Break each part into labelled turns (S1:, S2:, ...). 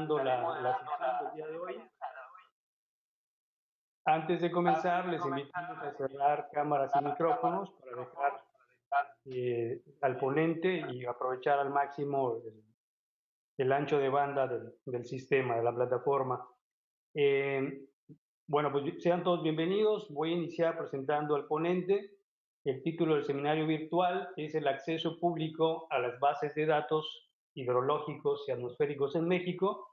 S1: moderando la sesión del día de hoy. Antes de comenzar, les invitamos a cerrar cámaras y micrófonos para dejar al ponente y aprovechar al máximo el ancho de banda del sistema, de la plataforma. Bueno, pues sean todos bienvenidos. Voy a iniciar presentando al ponente. El título del seminario virtual es el acceso público a las bases de datos hidrológicos y atmosféricos en México,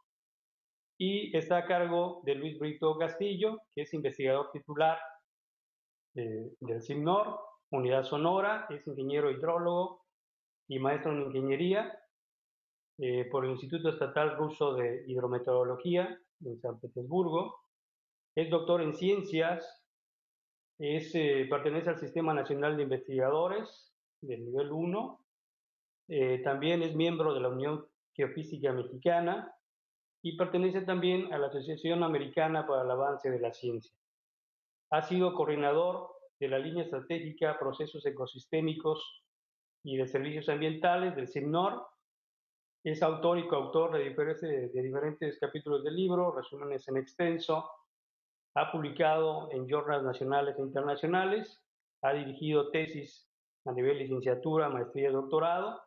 S1: y está a cargo de Luis Brito Castillo, que es investigador titular del CIMNOR, Unidad Sonora, es ingeniero hidrólogo y maestro en ingeniería por el Instituto Estatal Ruso de Hidrometeorología en San Petersburgo. Es doctor en ciencias, pertenece al Sistema Nacional de Investigadores del nivel 1, también es miembro de la Unión Geofísica Mexicana y pertenece también a la Asociación Americana para el Avance de la Ciencia. Ha sido coordinador de la línea estratégica Procesos Ecosistémicos y de Servicios Ambientales del CIMNOR. Es autor y coautor de diferentes capítulos del libro, resúmenes en extenso. Ha publicado en journals nacionales e internacionales. Ha dirigido tesis a nivel licenciatura, maestría y doctorado.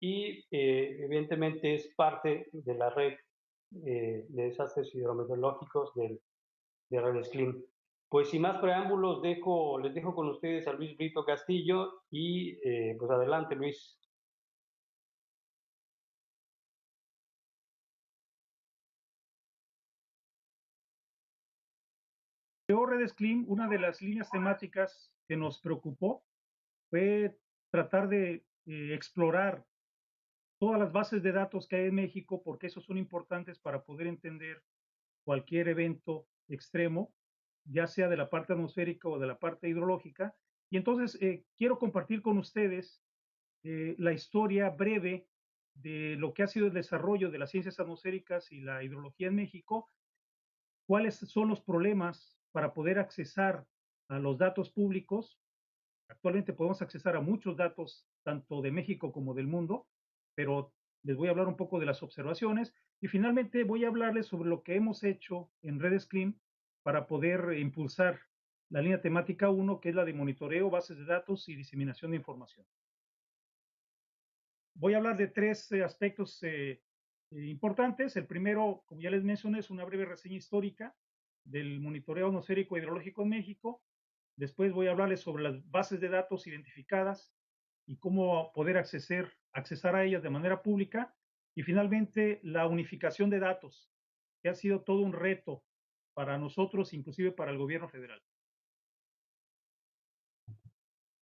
S1: Y evidentemente es parte de la red de desastres hidrometeorológicos de Redes Clim. Pues sin más preámbulos, les dejo con ustedes a Luis Brito Castillo y pues adelante, Luis.
S2: Redes Clim, una de las líneas temáticas que nos preocupó fue tratar de explorar todas las bases de datos que hay en México, porque esos son importantes para poder entender cualquier evento extremo, ya sea de la parte atmosférica o de la parte hidrológica. Y entonces quiero compartir con ustedes la historia breve de lo que ha sido el desarrollo de las ciencias atmosféricas y la hidrología en México, cuáles son los problemas para poder accesar a los datos públicos. Actualmente podemos accesar a muchos datos, tanto de México como del mundo, pero les voy a hablar un poco de las observaciones y finalmente voy a hablarles sobre lo que hemos hecho en Redes Clim para poder impulsar la línea temática 1, que es la de monitoreo, bases de datos y diseminación de información. Voy a hablar de tres aspectos importantes. El primero, como ya les mencioné, es una breve reseña histórica del monitoreo atmosférico e hidrológico en México. Después voy a hablarles sobre las bases de datos identificadas y cómo poder accesar a ellas de manera pública. Y finalmente, la unificación de datos, que ha sido todo un reto para nosotros, inclusive para el gobierno federal.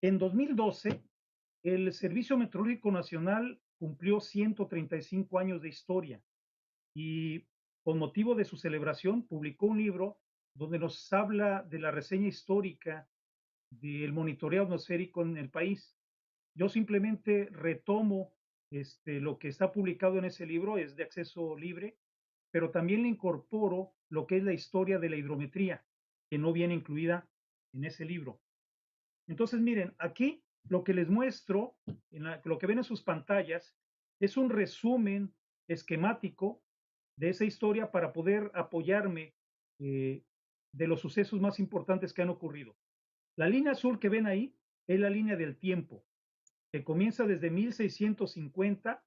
S2: En 2012, el Servicio Meteorológico Nacional cumplió 135 años de historia y con motivo de su celebración publicó un libro donde nos habla de la reseña histórica del monitoreo atmosférico en el país. Yo simplemente retomo lo que está publicado en ese libro, es de acceso libre, pero también le incorporo lo que es la historia de la hidrometría, que no viene incluida en ese libro. Entonces, miren, aquí lo que les muestro, lo que ven en sus pantallas, es un resumen esquemático de esa historia para poder apoyarme de los sucesos más importantes que han ocurrido. La línea azul que ven ahí es la línea del tiempo, que comienza desde 1650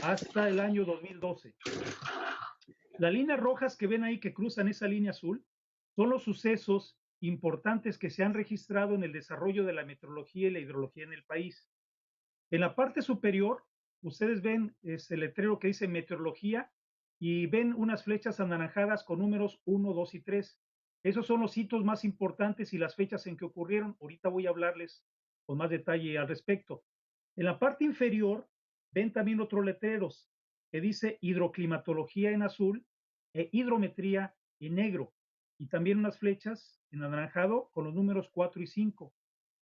S2: hasta el año 2012. Las líneas rojas que ven ahí que cruzan esa línea azul son los sucesos importantes que se han registrado en el desarrollo de la meteorología y la hidrología en el país. En la parte superior, ustedes ven ese letrero que dice meteorología y ven unas flechas anaranjadas con números 1, 2 y 3. Esos son los hitos más importantes y las fechas en que ocurrieron. Ahorita voy a hablarles con más detalle al respecto. En la parte inferior, ven también otros letreros que dice hidroclimatología en azul e hidrometría en negro. Y también unas flechas en anaranjado con los números 4 y 5,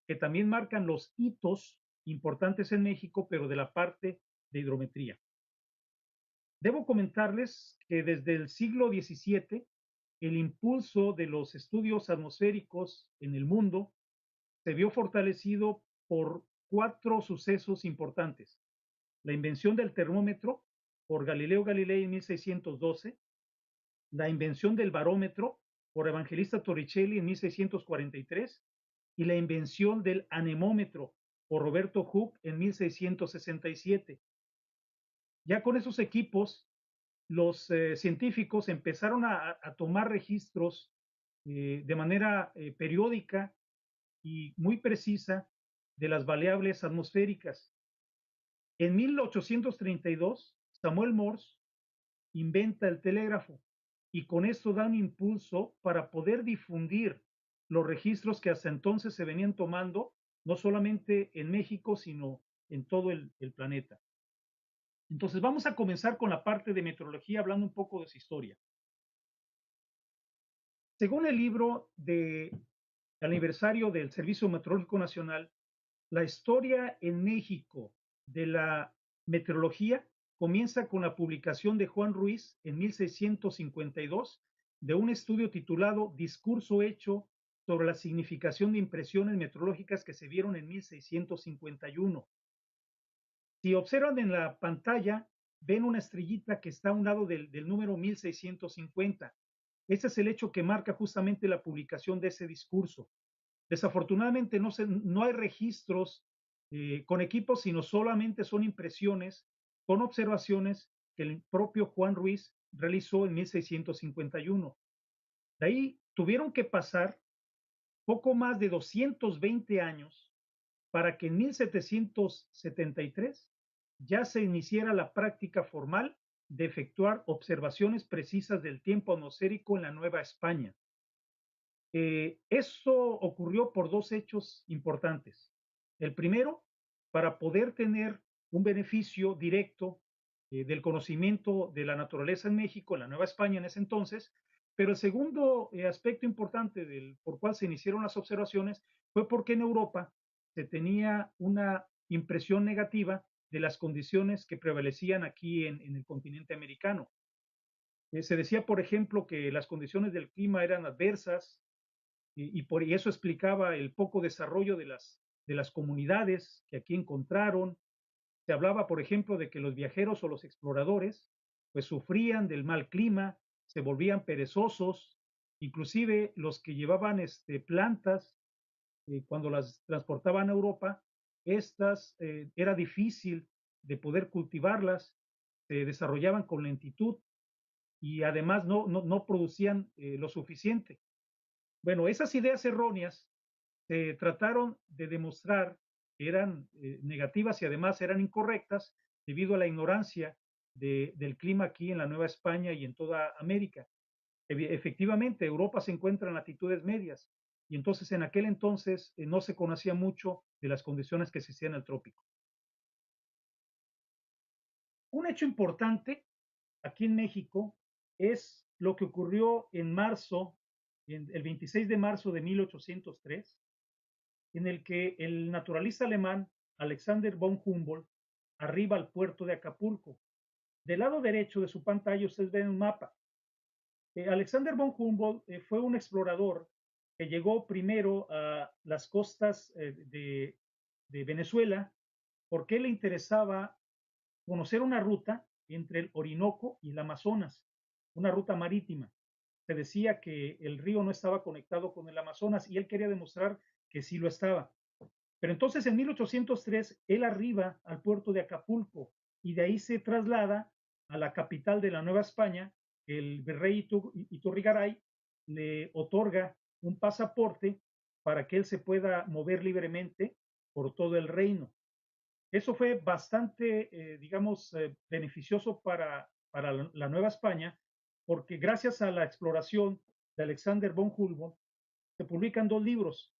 S2: que también marcan los hitos importantes en México, pero de la parte de hidrometría. Debo comentarles que desde el siglo XVII, el impulso de los estudios atmosféricos en el mundo se vio fortalecido por 4 sucesos importantes: la invención del termómetro, por Galileo Galilei en 1612, la invención del barómetro por Evangelista Torricelli en 1643 y la invención del anemómetro por Roberto Hooke en 1667. Ya con esos equipos, los científicos empezaron a tomar registros de manera periódica y muy precisa de las variables atmosféricas. En 1832, Samuel Morse inventa el telégrafo y con esto da un impulso para poder difundir los registros que hasta entonces se venían tomando, no solamente en México, sino en todo el planeta. Entonces vamos a comenzar con la parte de meteorología, hablando un poco de su historia. Según el libro de aniversario del Servicio Meteorológico Nacional, la historia en México de la meteorología comienza con la publicación de Juan Ruiz en 1652 de un estudio titulado Discurso hecho sobre la significación de impresiones meteorológicas que se vieron en 1651. Si observan en la pantalla, ven una estrellita que está a un lado del número 1650. Ese es el hecho que marca justamente la publicación de ese discurso. Desafortunadamente no hay registros con equipos, sino solamente son impresiones con observaciones que el propio Juan Ruiz realizó en 1651. De ahí tuvieron que pasar poco más de 220 años para que en 1773 ya se iniciara la práctica formal de efectuar observaciones precisas del tiempo atmosférico en la Nueva España. Eso ocurrió por dos hechos importantes. El primero, para poder tener un beneficio directo del conocimiento de la naturaleza en México, en la Nueva España en ese entonces, pero el segundo aspecto importante por cual se iniciaron las observaciones fue porque en Europa se tenía una impresión negativa de las condiciones que prevalecían aquí en el continente americano. Se decía, por ejemplo, que las condiciones del clima eran adversas, y eso explicaba el poco desarrollo de las comunidades que aquí encontraron. Se hablaba, por ejemplo, de que los viajeros o los exploradores pues sufrían del mal clima, se volvían perezosos, inclusive los que llevaban plantas, cuando las transportaban a Europa, estas era difícil de poder cultivarlas, se desarrollaban con lentitud y además no producían lo suficiente. Bueno, esas ideas erróneas se trataron de demostrar que eran negativas y además eran incorrectas debido a la ignorancia del clima aquí en la Nueva España y en toda América. Efectivamente, Europa se encuentra en latitudes medias y entonces en aquel entonces no se conocía mucho de las condiciones que existían en el trópico. Un hecho importante aquí en México es lo que ocurrió en marzo, el 26 de marzo de 1803, en el que el naturalista alemán Alexander von Humboldt arriba al puerto de Acapulco. Del lado derecho de su pantalla ustedes ven un mapa. Alexander von Humboldt fue un explorador que llegó primero a las costas de Venezuela porque le interesaba conocer una ruta entre el Orinoco y el Amazonas, una ruta marítima. Se decía que el río no estaba conectado con el Amazonas y él quería demostrar que sí lo estaba. Pero entonces en 1803 él arriba al puerto de Acapulco y de ahí se traslada a la capital de la Nueva España. El virrey Iturrigaray le otorga un pasaporte para que él se pueda mover libremente por todo el reino. Eso fue bastante, beneficioso para la Nueva España, porque gracias a la exploración de Alexander von Humboldt se publican dos libros.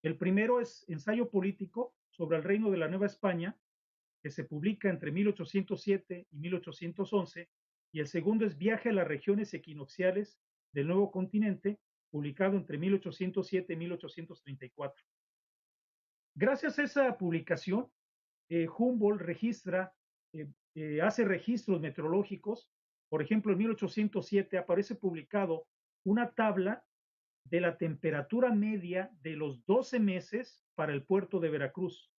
S2: El primero es Ensayo político sobre el reino de la Nueva España, que se publica entre 1807 y 1811, y el segundo es Viaje a las regiones equinocciales del Nuevo Continente, publicado entre 1807 y 1834. Gracias a esa publicación, Humboldt hace registros meteorológicos. Por ejemplo, en 1807 aparece publicado una tabla de la temperatura media de los 12 meses para el puerto de Veracruz,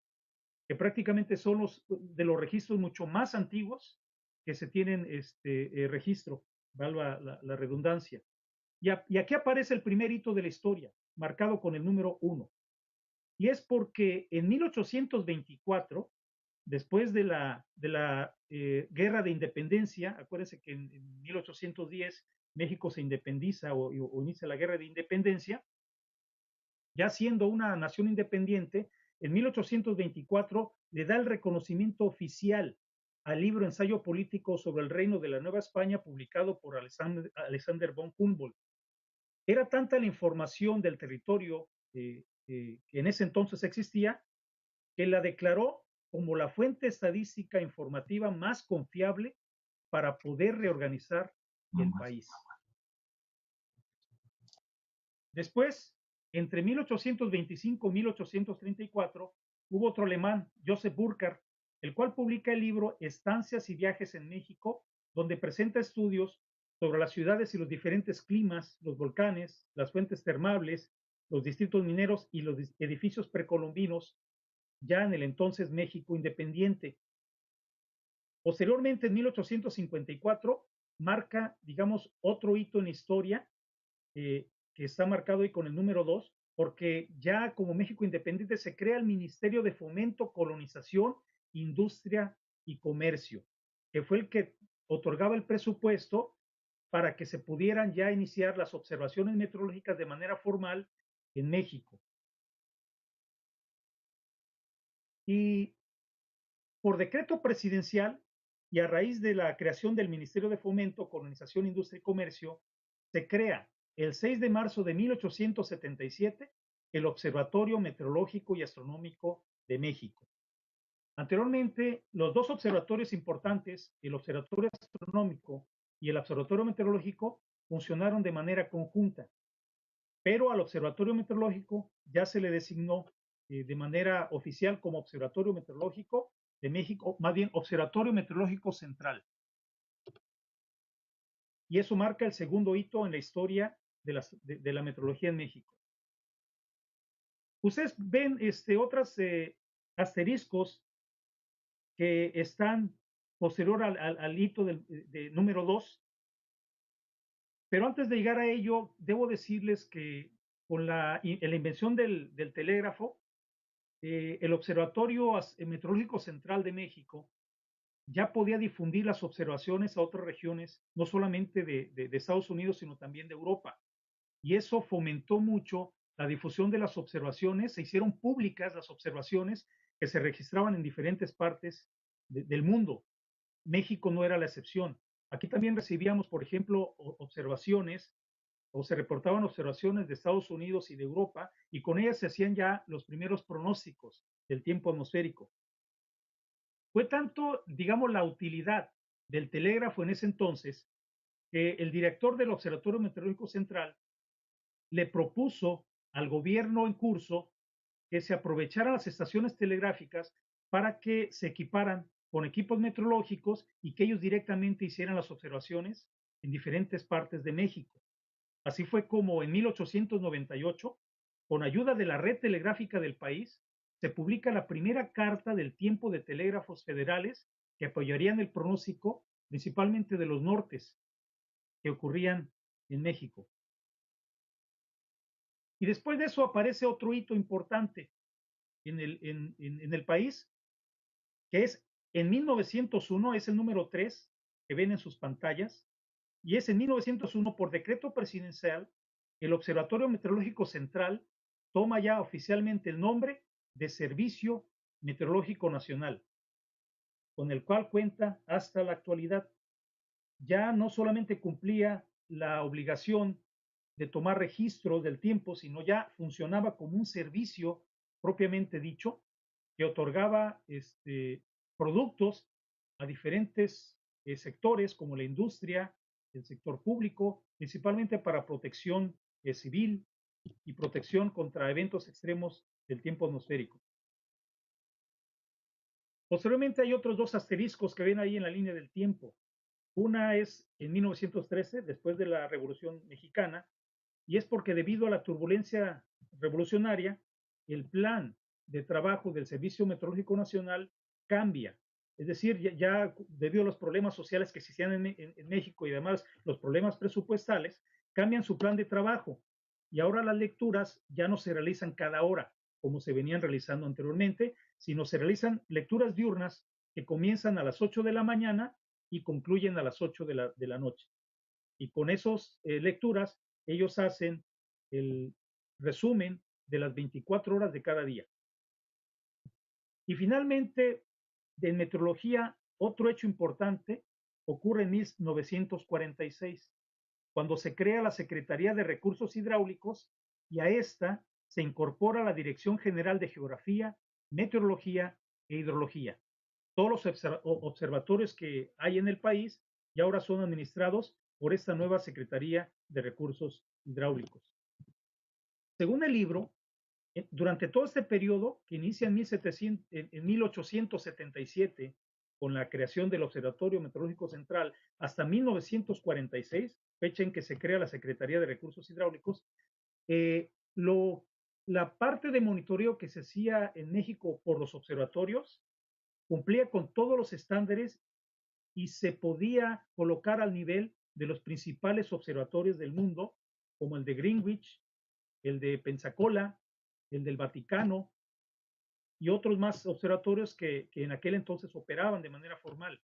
S2: que prácticamente son de los registros mucho más antiguos que se tienen registro, valga la redundancia. Y aquí aparece el primer hito de la historia, marcado con el número 1. Y es porque en 1824, después de la Guerra de Independencia, acuérdense que en 1810 México se independiza o inicia la Guerra de Independencia, ya siendo una nación independiente, en 1824 le da el reconocimiento oficial al libro Ensayo Político sobre el Reino de la Nueva España, publicado por Alexander von Humboldt. Era tanta la información del territorio que en ese entonces existía, que la declaró como la fuente estadística informativa más confiable para poder reorganizar el país. Después, entre 1825 y 1834, hubo otro alemán, Joseph Burckhardt, el cual publica el libro Estancias y viajes en México, donde presenta estudios sobre las ciudades y los diferentes climas, los volcanes, las fuentes termales, los distritos mineros y los edificios precolombinos, ya en el entonces México independiente. Posteriormente, en 1854, marca, digamos, otro hito en la historia, que está marcado ahí con el número 2, porque ya como México independiente se crea el Ministerio de Fomento, Colonización, Industria y Comercio, que fue el que otorgaba el presupuesto para que se pudieran ya iniciar las observaciones meteorológicas de manera formal en México. Y por decreto presidencial y a raíz de la creación del Ministerio de Fomento, Colonización, Industria y Comercio, se crea el 6 de marzo de 1877 el Observatorio Meteorológico y Astronómico de México. Anteriormente, los dos observatorios importantes, el Observatorio Astronómico y el Observatorio Meteorológico, funcionaron de manera conjunta, pero al Observatorio Meteorológico ya se le designó de manera oficial como Observatorio Meteorológico de México, más bien Observatorio Meteorológico Central. Y eso marca el segundo hito en la historia de la meteorología en México. Ustedes ven otros asteriscos que están posterior al hito de número 2, pero antes de llegar a ello, debo decirles que con la invención del telégrafo, el Observatorio Meteorológico Central de México ya podía difundir las observaciones a otras regiones, no solamente de Estados Unidos, sino también de Europa. Y eso fomentó mucho la difusión de las observaciones, se hicieron públicas las observaciones que se registraban en diferentes partes del mundo. México no era la excepción. Aquí también recibíamos, por ejemplo, observaciones o se reportaban observaciones de Estados Unidos y de Europa, y con ellas se hacían ya los primeros pronósticos del tiempo atmosférico. Fue tanto, digamos, la utilidad del telégrafo en ese entonces que el director del Observatorio Meteorológico Central le propuso al gobierno en curso que se aprovecharan las estaciones telegráficas para que se equiparan con equipos meteorológicos y que ellos directamente hicieran las observaciones en diferentes partes de México. Así fue como en 1898, con ayuda de la red telegráfica del país, se publica la primera carta del tiempo de telégrafos federales que apoyarían el pronóstico principalmente de los nortes que ocurrían en México. Y después de eso aparece otro hito importante en el país, que es en 1901, es el número 3 que ven en sus pantallas, y es en 1901, por decreto presidencial, el Observatorio Meteorológico Central toma ya oficialmente el nombre de Servicio Meteorológico Nacional, con el cual cuenta hasta la actualidad. Ya no solamente cumplía la obligación de tomar registro del tiempo, sino ya funcionaba como un servicio propiamente dicho, que otorgaba productos a diferentes sectores como la industria, el sector público, principalmente para protección civil y protección contra eventos extremos del tiempo atmosférico. Posteriormente hay otros dos asteriscos que ven ahí en la línea del tiempo. Una es en 1913, después de la Revolución Mexicana, y es porque debido a la turbulencia revolucionaria, el plan de trabajo del Servicio Meteorológico Nacional cambia Es decir, ya debido a los problemas sociales que existían en México y además los problemas presupuestales, cambian su plan de trabajo y ahora las lecturas ya no se realizan cada hora como se venían realizando anteriormente, sino se realizan lecturas diurnas que comienzan a las 8 de la mañana y concluyen a las 8 de la noche. Y con esas lecturas ellos hacen el resumen de las 24 horas de cada día. Y finalmente, de meteorología, otro hecho importante ocurre en 1946, cuando se crea la Secretaría de Recursos Hidráulicos y a esta se incorpora la Dirección General de Geografía, Meteorología e Hidrología. Todos los observatorios que hay en el país y ahora son administrados por esta nueva Secretaría de Recursos Hidráulicos. Según el libro, durante todo este periodo, que inicia en 1877, con la creación del Observatorio Meteorológico Central, hasta 1946, fecha en que se crea la Secretaría de Recursos Hidráulicos, la parte de monitoreo que se hacía en México por los observatorios cumplía con todos los estándares y se podía colocar al nivel de los principales observatorios del mundo, como el de Greenwich, el de Pensacola, el del Vaticano y otros más observatorios que en aquel entonces operaban de manera formal.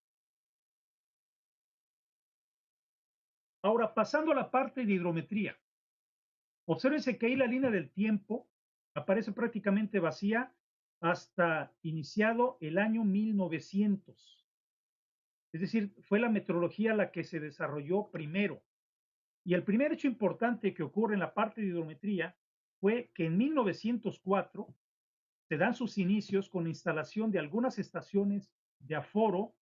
S2: Ahora, pasando a la parte de hidrometría, obsérvense que ahí la línea del tiempo aparece prácticamente vacía hasta iniciado el año 1900. Es decir, fue la meteorología la que se desarrolló primero. Y el primer hecho importante que ocurre en la parte de hidrometría fue que en 1904 se dan sus inicios con la instalación de algunas estaciones de aforo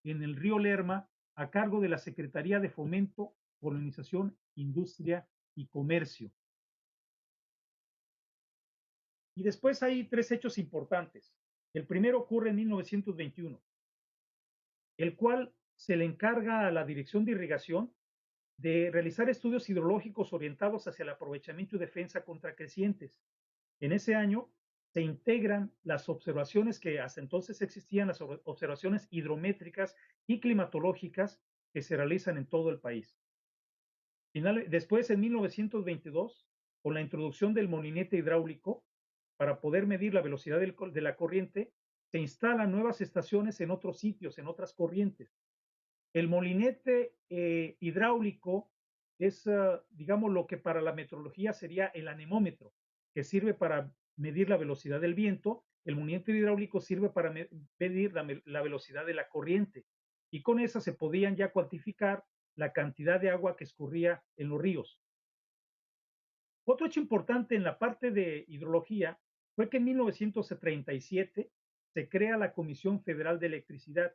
S2: en el río Lerma a cargo de la Secretaría de Fomento, Colonización, Industria y Comercio. Y después hay tres hechos importantes. El primero ocurre en 1921, el cual se le encarga a la Dirección de Irrigación de realizar estudios hidrológicos orientados hacia el aprovechamiento y defensa contra crecientes. En ese año se integran las observaciones que hasta entonces existían, las observaciones hidrométricas y climatológicas que se realizan en todo el país. Después, en 1922, con la introducción del molinete hidráulico, para poder medir la velocidad de la corriente, se instalan nuevas estaciones en otros sitios, en otras corrientes. El molinete hidráulico es, digamos, lo que para la meteorología sería el anemómetro, que sirve para medir la velocidad del viento. El molinete hidráulico sirve para medir la velocidad de la corriente. Y con esa se podían ya cuantificar la cantidad de agua que escurría en los ríos. Otro hecho importante en la parte de hidrología fue que en 1937 se crea la Comisión Federal de Electricidad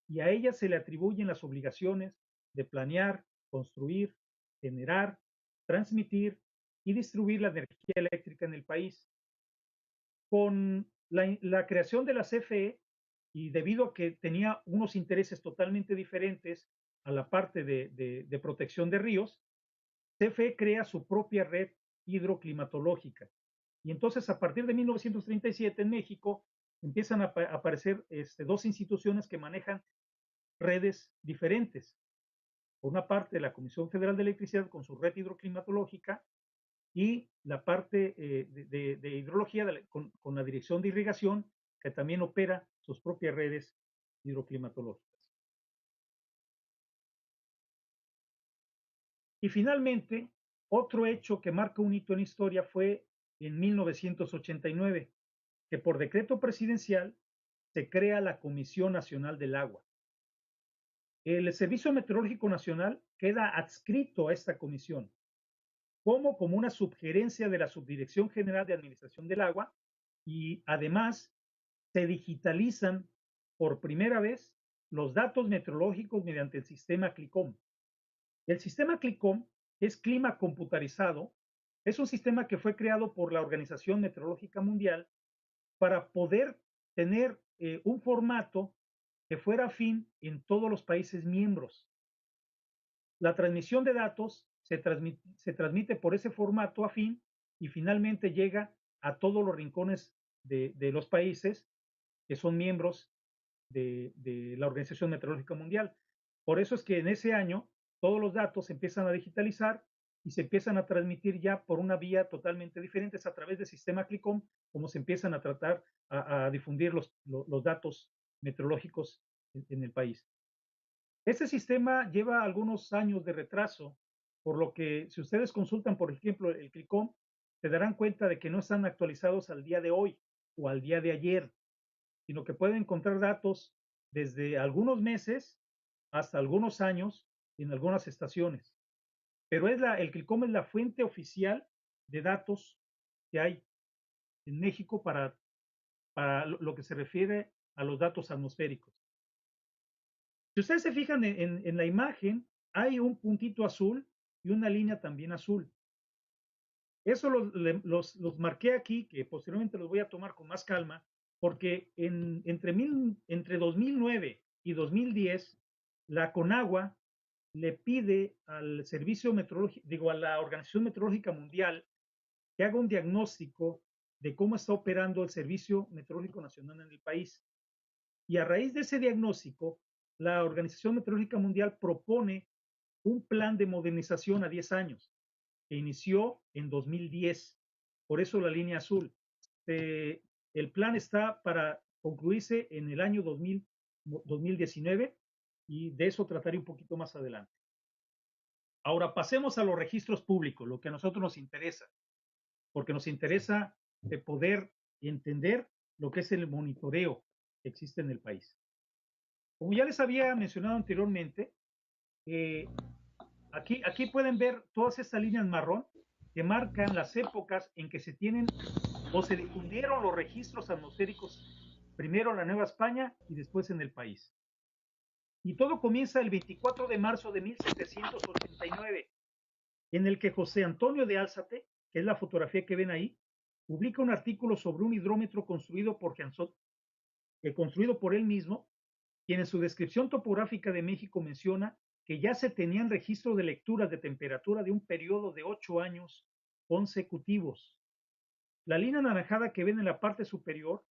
S2: y a ella se le atribuyen las obligaciones de planear, construir, generar, transmitir y distribuir la energía eléctrica en el país. Con la creación de la CFE, y debido a que tenía unos intereses totalmente diferentes a la parte de protección de ríos, CFE crea su propia red hidroclimatológica. Y entonces, a partir de 1937 en México, empiezan a aparecer dos instituciones que manejan redes diferentes. Por una parte, la Comisión Federal de Electricidad con su red hidroclimatológica y la parte de hidrología con la Dirección de Irrigación, que también opera sus propias redes hidroclimatológicas. Y finalmente, otro hecho que marca un hito en la historia fue en 1989, que por decreto presidencial se crea la Comisión Nacional del Agua. El Servicio Meteorológico Nacional queda adscrito a esta comisión, como una sugerencia de la Subdirección General de Administración del Agua, y además se digitalizan por primera vez los datos meteorológicos mediante el sistema CLICOM. El sistema CLICOM es clima computarizado, es un sistema que fue creado por la Organización Meteorológica Mundial para poder tener un formato que fuera afín en todos los países miembros. La transmisión de datos se transmite por ese formato afín y finalmente llega a todos los rincones de los países que son miembros de la Organización Meteorológica Mundial. Por eso es que en ese año todos los datos se empiezan a digitalizar y se empiezan a transmitir ya por una vía totalmente diferente, es a través del sistema CLICOM, como se empiezan a tratar a difundir los datos meteorológicos en el país. Este sistema lleva algunos años de retraso, por lo que si ustedes consultan, por ejemplo, el CLICOM, se darán cuenta de que no están actualizados al día de hoy o al día de ayer, sino que pueden encontrar datos desde algunos meses hasta algunos años en algunas estaciones. Pero el CLICOM es la fuente oficial de datos que hay en México para lo que se refiere a los datos atmosféricos. Si ustedes se fijan en la imagen, hay un puntito azul y una línea también azul. Eso los marqué aquí, que posteriormente los voy a tomar con más calma, porque entre 2009 y 2010, la CONAGUA le pide al Servicio Meteorológico, digo, a la Organización Meteorológica Mundial, que haga un diagnóstico de cómo está operando el Servicio Meteorológico Nacional en el país. Y a raíz de ese diagnóstico, la Organización Meteorológica Mundial propone un plan de modernización a 10 años, que inició en 2010. Por eso la línea azul. El plan está para concluirse en el año 2019 y de eso trataré un poquito más adelante. Ahora pasemos a los registros públicos, lo que a nosotros nos interesa, porque nos interesa poder entender lo que es el monitoreo que existe en el país. Como ya les había mencionado anteriormente, aquí pueden ver todas estas líneas marrón que marcan las épocas en que se tienen o se difundieron los registros atmosféricos, primero en la Nueva España y después en el país. Y todo comienza el 24 de marzo de 1789, en el que José Antonio de Álzate, que es la fotografía que ven ahí, publica un artículo sobre un hidrómetro construido por él mismo, quien en su descripción topográfica de México menciona que ya se tenían registro de lecturas de temperatura de un periodo de 8 años consecutivos. La línea anaranjada que ven en la parte superior,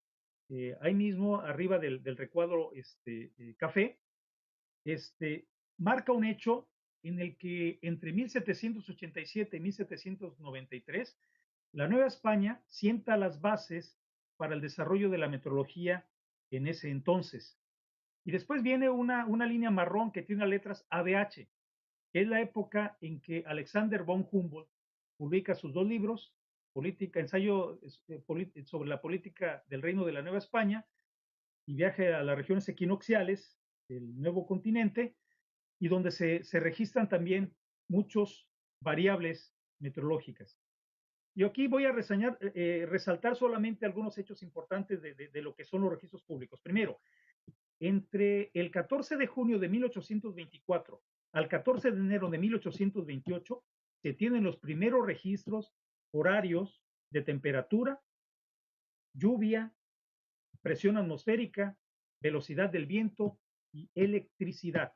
S2: ahí mismo arriba del recuadro café, marca un hecho en el que entre 1787 y 1793, la Nueva España sienta las bases para el desarrollo de la meteorología en ese entonces. Y después viene una línea marrón que tiene las letras ABH, que es la época en que Alexander von Humboldt publica sus dos libros, ensayo sobre la política del Reino de la Nueva España y viaje a las regiones equinocciales del nuevo continente, y donde se registran también muchas variables meteorológicas. Y aquí voy a resaltar solamente algunos hechos importantes de lo que son los registros públicos. Primero, entre el 14 de junio de 1824 al 14 de enero de 1828, se tienen los primeros registros horarios de temperatura, lluvia, presión atmosférica, velocidad del viento y electricidad.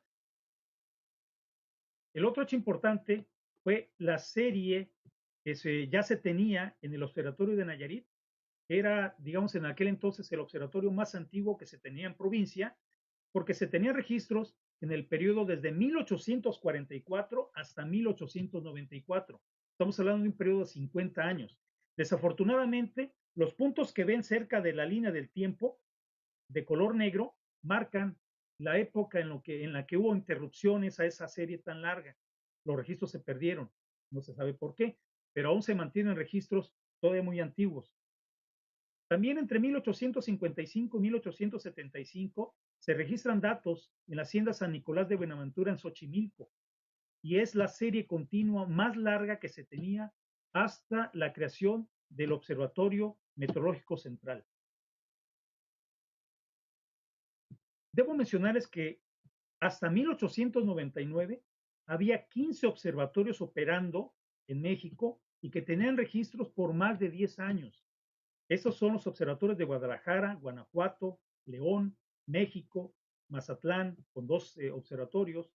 S2: El otro hecho importante fue la serie que ya se tenía en el Observatorio de Nayarit. Era, digamos, en aquel entonces el observatorio más antiguo que se tenía en provincia, porque se tenían registros en el periodo desde 1844 hasta 1894. Estamos hablando de un periodo de 50 años. Desafortunadamente, los puntos que ven cerca de la línea del tiempo, de color negro, marcan la época en la que hubo interrupciones a esa serie tan larga. Los registros se perdieron, no se sabe por qué, pero aún se mantienen registros todavía muy antiguos. También entre 1855 y 1875 se registran datos en la hacienda San Nicolás de Buenaventura en Xochimilco, y es la serie continua más larga que se tenía hasta la creación del Observatorio Meteorológico Central. Debo mencionarles que hasta 1899 había 15 observatorios operando en México y que tenían registros por más de 10 años. Estos son los observatorios de Guadalajara, Guanajuato, León, México, Mazatlán, con 2 observatorios,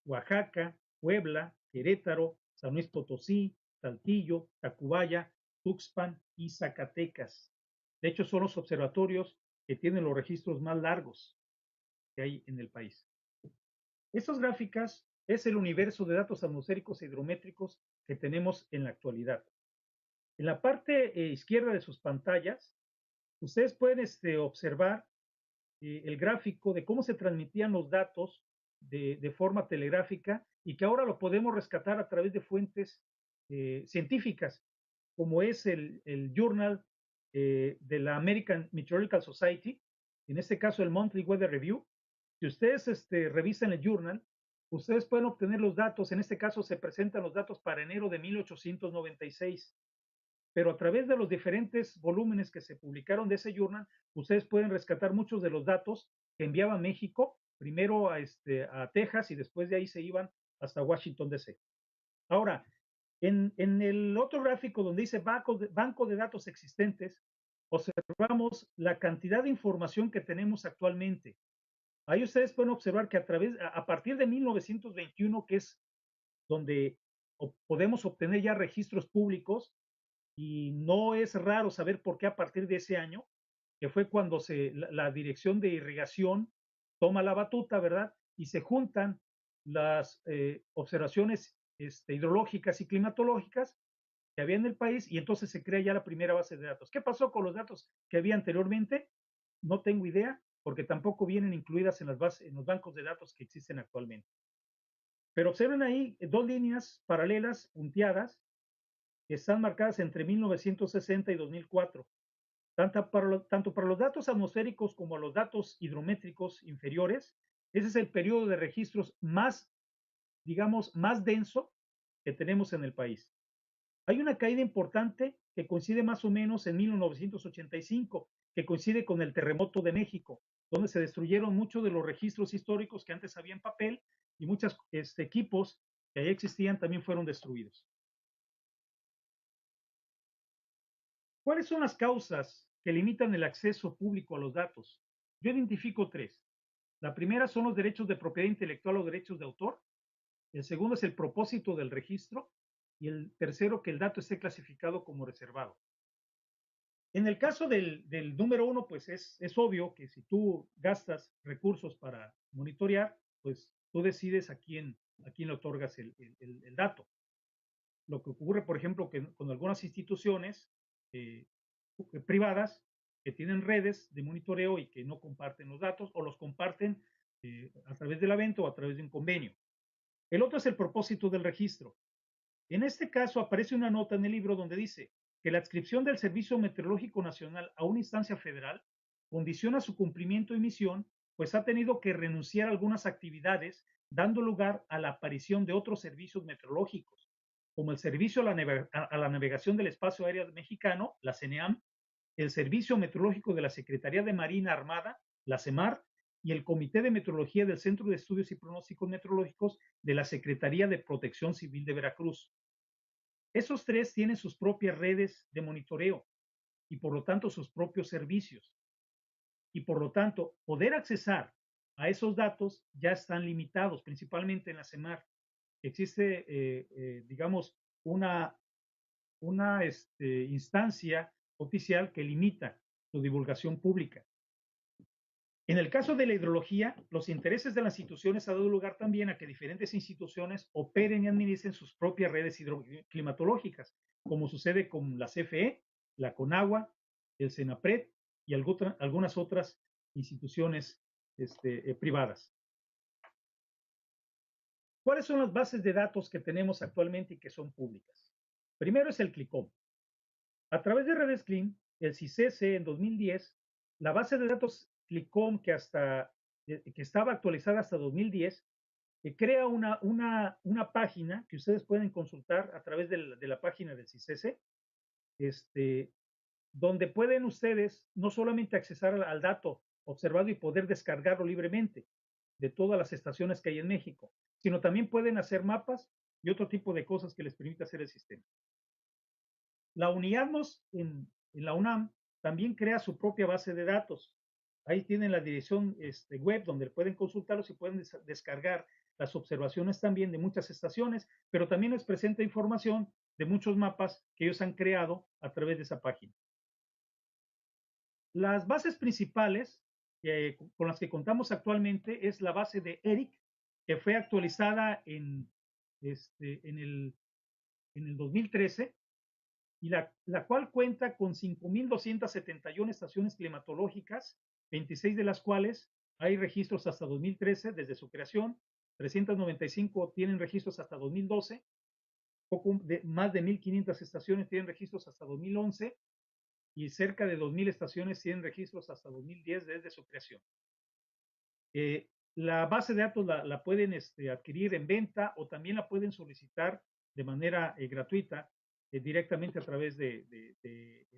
S2: Oaxaca, Puebla, Querétaro, San Luis Potosí, Saltillo, Tacubaya, Tuxpan y Zacatecas. De hecho, son los observatorios que tienen los registros más largos. que hay en el país. Estas gráficas es el universo de datos atmosféricos e hidrométricos que tenemos en la actualidad. En la parte izquierda de sus pantallas, ustedes pueden observar el gráfico de cómo se transmitían los datos de forma telegráfica y que ahora lo podemos rescatar a través de fuentes científicas, como es el journal de la American Meteorological Society, en este caso el Monthly Weather Review. Si ustedes revisan el journal, ustedes pueden obtener los datos, en este caso se presentan los datos para enero de 1896, pero a través de los diferentes volúmenes que se publicaron de ese journal, ustedes pueden rescatar muchos de los datos que enviaba México, primero a Texas y después de ahí se iban hasta Washington, D.C. Ahora, en el otro gráfico donde dice banco de datos existentes, observamos la cantidad de información que tenemos actualmente. Ahí ustedes pueden observar que a partir de 1921, que es donde podemos obtener ya registros públicos, y no es raro saber por qué a partir de ese año, que fue cuando la Dirección de Irrigación toma la batuta, ¿verdad? Y se juntan las observaciones hidrológicas y climatológicas que había en el país y entonces se crea ya la primera base de datos. ¿Qué pasó con los datos que había anteriormente? No tengo idea, porque tampoco vienen incluidas en los bancos de datos que existen actualmente. Pero observen ahí dos líneas paralelas, punteadas, que están marcadas entre 1960 y 2004. Tanto para los datos atmosféricos como los datos hidrométricos inferiores, ese es el periodo de registros más, digamos, más denso que tenemos en el país. Hay una caída importante que coincide más o menos en 1985, que coincide con el terremoto de México, donde se destruyeron muchos de los registros históricos que antes había en papel y muchos equipos que ahí existían también fueron destruidos. ¿Cuáles son las causas que limitan el acceso público a los datos? Yo identifico tres. La primera son los derechos de propiedad intelectual o derechos de autor. El segundo es el propósito del registro. Y el tercero, que el dato esté clasificado como reservado. En el caso del número uno, pues es obvio que si tú gastas recursos para monitorear, pues tú decides a quién le otorgas el dato. Lo que ocurre, por ejemplo, que con algunas instituciones privadas que tienen redes de monitoreo y que no comparten los datos o los comparten a través de la venta o a través de un convenio. El otro es el propósito del registro. En este caso aparece una nota en el libro donde dice que la adscripción del Servicio Meteorológico Nacional a una instancia federal condiciona su cumplimiento y misión, pues ha tenido que renunciar a algunas actividades, dando lugar a la aparición de otros servicios meteorológicos, como el Servicio a la Navegación del Espacio Aéreo Mexicano, la CENEAM, el Servicio Meteorológico de la Secretaría de Marina Armada, la CEMAR, y el Comité de Meteorología del Centro de Estudios y Pronósticos Meteorológicos de la Secretaría de Protección Civil de Veracruz. Esos tres tienen sus propias redes de monitoreo y por lo tanto sus propios servicios. Y por lo tanto, poder accesar a esos datos ya están limitados, principalmente en la CEMAR. Existe, digamos, una instancia oficial que limita su divulgación pública. En el caso de la hidrología, los intereses de las instituciones han dado lugar también a que diferentes instituciones operen y administren sus propias redes hidroclimatológicas, como sucede con la CFE, la CONAGUA, el CENAPRED y algunas otras instituciones privadas. ¿Cuáles son las bases de datos que tenemos actualmente y que son públicas? Primero es el CLICOM. A través de redes CLIM, el CICESE en 2010, la base de datos CLICOM que estaba actualizada hasta 2010, crea una página que ustedes pueden consultar a través de la página del CICESE, donde pueden ustedes no solamente accesar al dato observado y poder descargarlo libremente de todas las estaciones que hay en México, sino también pueden hacer mapas y otro tipo de cosas que les permita hacer el sistema. La UNIADMOS en la UNAM también crea su propia base de datos. Ahí tienen la dirección web donde pueden consultarlos y pueden descargar las observaciones también de muchas estaciones, pero también les presenta información de muchos mapas que ellos han creado a través de esa página. Las bases principales con las que contamos actualmente es la base de ERIC, que fue actualizada en el 2013 y la cual cuenta con 5.271 estaciones climatológicas, 26 de las cuales hay registros hasta 2013 desde su creación, 395 tienen registros hasta 2012, más de 1.500 estaciones tienen registros hasta 2011 y cerca de 2.000 estaciones tienen registros hasta 2010 desde su creación. La base de datos la pueden adquirir en venta o también la pueden solicitar de manera gratuita directamente a través del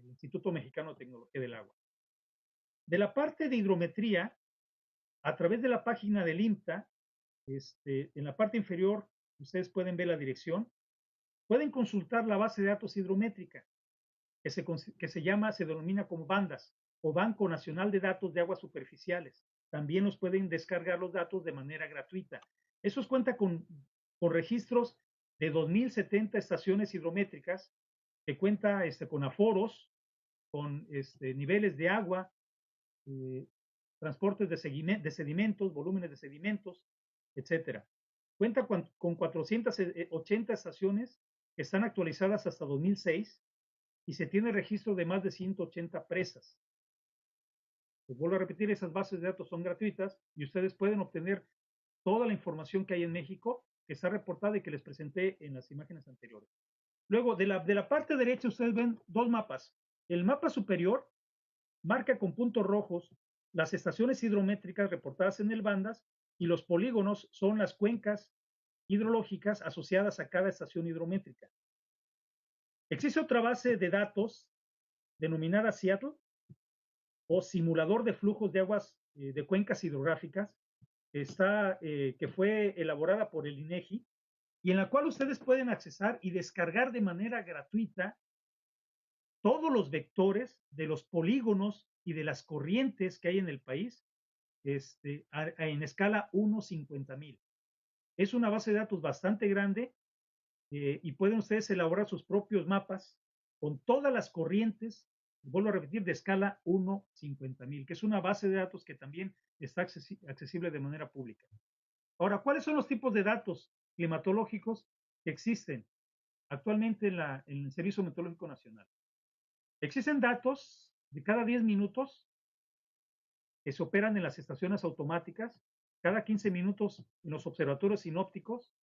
S2: Instituto Mexicano de Tecnología del Agua. De la parte de hidrometría, a través de la página del IMTA, en la parte inferior, ustedes pueden ver la dirección, pueden consultar la base de datos hidrométrica, que se denomina como bandas o Banco Nacional de Datos de Aguas Superficiales. También nos pueden descargar los datos de manera gratuita. Esos cuenta con registros de 2.070 estaciones hidrométricas, que cuenta con aforos, con niveles de agua, transportes de sedimentos, volúmenes de sedimentos, etcétera. Cuenta con 480 estaciones que están actualizadas hasta 2006 y se tiene registro de más de 180 presas. Les vuelvo a repetir, esas bases de datos son gratuitas y ustedes pueden obtener toda la información que hay en México que está reportada y que les presenté en las imágenes anteriores. Luego, de la parte derecha, ustedes ven dos mapas. El mapa superior marca con puntos rojos las estaciones hidrométricas reportadas en el bandas y los polígonos son las cuencas hidrológicas asociadas a cada estación hidrométrica. Existe otra base de datos denominada Seattle o simulador de flujos de aguas de cuencas hidrográficas que fue elaborada por el INEGI y en la cual ustedes pueden accesar y descargar de manera gratuita todos los vectores de los polígonos y de las corrientes que hay en el país en escala 1/50,000. Es una base de datos bastante grande y pueden ustedes elaborar sus propios mapas con todas las corrientes, vuelvo a repetir, de escala 1/50,000, que es una base de datos que también está accesible de manera pública. Ahora, ¿cuáles son los tipos de datos climatológicos que existen actualmente en el Servicio Meteorológico Nacional? Existen datos de cada 10 minutos que se operan en las estaciones automáticas, cada 15 minutos en los observatorios sinópticos.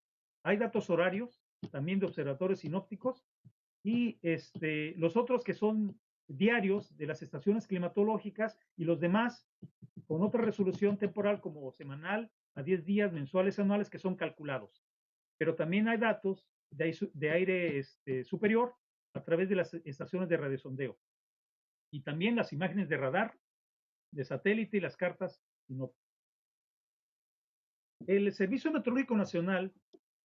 S2: Hay datos horarios también de observatorios sinópticos y los otros que son diarios de las estaciones climatológicas y los demás con otra resolución temporal como semanal, a 10 días, mensuales, anuales, que son calculados. Pero también hay datos de aire superior a través de las estaciones de radiosondeo y también las imágenes de radar, de satélite y las cartas sinópticas. El Servicio Meteorológico Nacional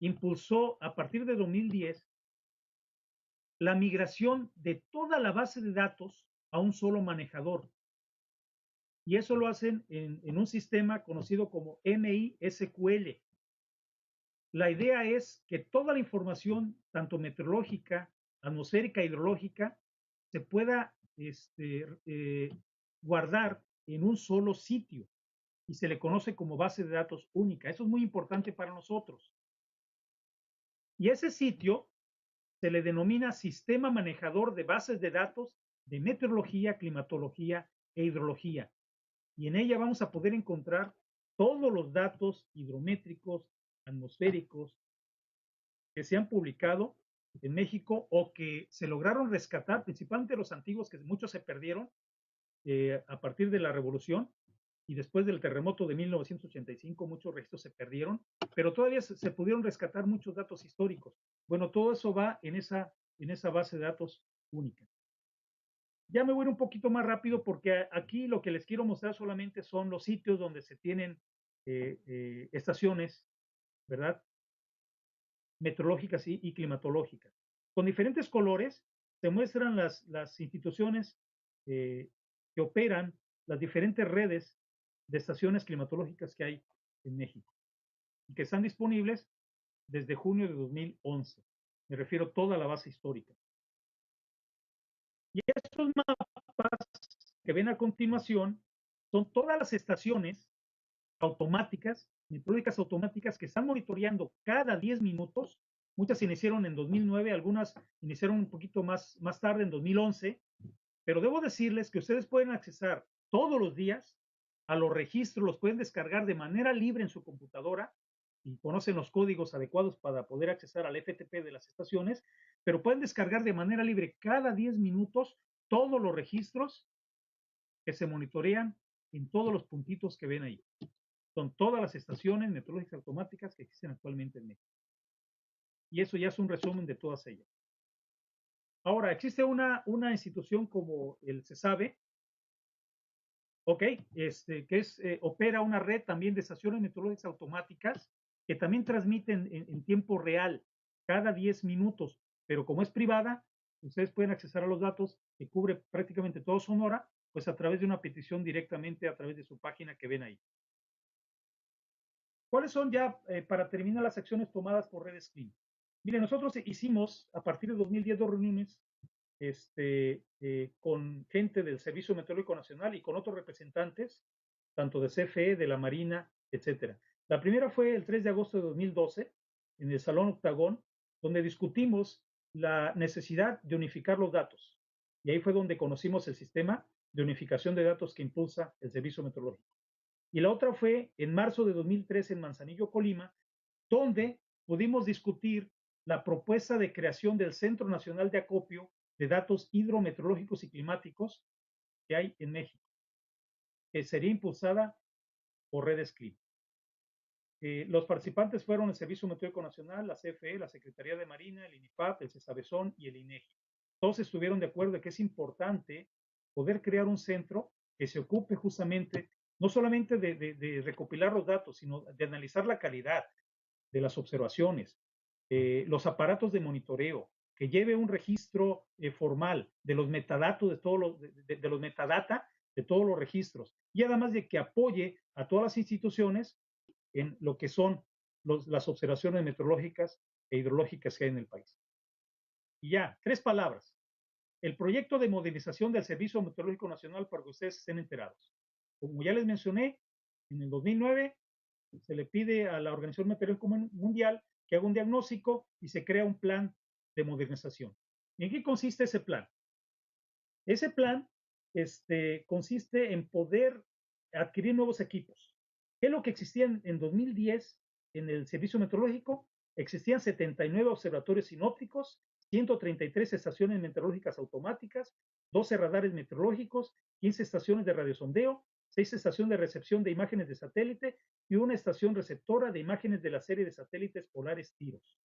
S2: impulsó a partir de 2010 la migración de toda la base de datos a un solo manejador. Y eso lo hacen en un sistema conocido como MISQL. La idea es que toda la información, tanto meteorológica, atmosférica, hidrológica, se pueda guardar en un solo sitio y se le conoce como base de datos única. Eso es muy importante para nosotros. Y ese sitio se le denomina Sistema Manejador de Bases de Datos de Meteorología, Climatología e Hidrología. Y en ella vamos a poder encontrar todos los datos hidrométricos, atmosféricos que se han publicado en México o que se lograron rescatar, principalmente los antiguos, que muchos se perdieron a partir de la Revolución y después del terremoto de 1985, muchos registros se perdieron, pero todavía se pudieron rescatar muchos datos históricos. Bueno, todo eso va en esa base de datos única. Ya me voy un poquito más rápido porque aquí lo que les quiero mostrar solamente son los sitios donde se tienen estaciones, ¿verdad? Meteorológicas y climatológicas. Con diferentes colores se muestran las instituciones que operan las diferentes redes de estaciones climatológicas que hay en México y que están disponibles desde junio de 2011. Me refiero a toda la base histórica. Y estos mapas que ven a continuación Son todas las estaciones automáticas, meteorológicas automáticas que están monitoreando cada 10 minutos. Muchas se iniciaron en 2009, algunas iniciaron un poquito más tarde, en 2011, pero debo decirles que ustedes pueden accesar todos los días a los registros, los pueden descargar de manera libre en su computadora y conocen los códigos adecuados para poder accesar al FTP de las estaciones, pero pueden descargar de manera libre cada 10 minutos todos los registros que se monitorean en todos los puntitos que ven ahí. Son todas las estaciones meteorológicas automáticas que existen actualmente en México. Y eso ya es un resumen de todas ellas. Ahora, existe una institución como el CESABE, opera una red también de estaciones meteorológicas automáticas que también transmiten en tiempo real cada 10 minutos, pero como es privada, ustedes pueden accesar a los datos que cubre prácticamente todo Sonora, pues a través de una petición directamente a través de su página que ven ahí. ¿Cuáles son ya, para terminar, las acciones tomadas por Redes Clean? Miren, nosotros hicimos a partir de 2010 dos reuniones con gente del Servicio Meteorológico Nacional y con otros representantes, tanto de CFE, de la Marina, etcétera. La primera fue el 3 de agosto de 2012 en el Salón Octagón, donde discutimos la necesidad de unificar los datos. Y ahí fue donde conocimos el sistema de unificación de datos que impulsa el Servicio Meteorológico. Y la otra fue en marzo de 2013 en Manzanillo, Colima, donde pudimos discutir la propuesta de creación del Centro Nacional de Acopio de Datos Hidrometeorológicos y Climáticos que hay en México, que sería impulsada por Redes Clean. Los participantes fueron el Servicio Meteorológico Nacional, la CFE, la Secretaría de Marina, el INIFAP, el CESABESON y el INEGI. Todos estuvieron de acuerdo de que es importante poder crear un centro que se ocupe justamente no solamente de recopilar los datos, sino de analizar la calidad de las observaciones, los aparatos de monitoreo, que lleve un registro formal de los metadatos de todos los, de los metadata de todos los registros, y además de que apoye a todas las instituciones en lo que son las observaciones meteorológicas e hidrológicas que hay en el país. Y ya, 3 palabras. El proyecto de modernización del Servicio Meteorológico Nacional, para que ustedes estén enterados. Como ya les mencioné, en el 2009 se le pide a la Organización Meteorológica Mundial que haga un diagnóstico y se crea un plan de modernización. ¿Y en qué consiste ese plan? Ese plan consiste en poder adquirir nuevos equipos. ¿Qué es lo que existía en 2010 en el Servicio Meteorológico? Existían 79 observatorios sinópticos, 133 estaciones meteorológicas automáticas, 12 radares meteorológicos, 15 estaciones de radiosondeo, 6 estaciones de recepción de imágenes de satélite y una estación receptora de imágenes de la serie de satélites polares TIROS.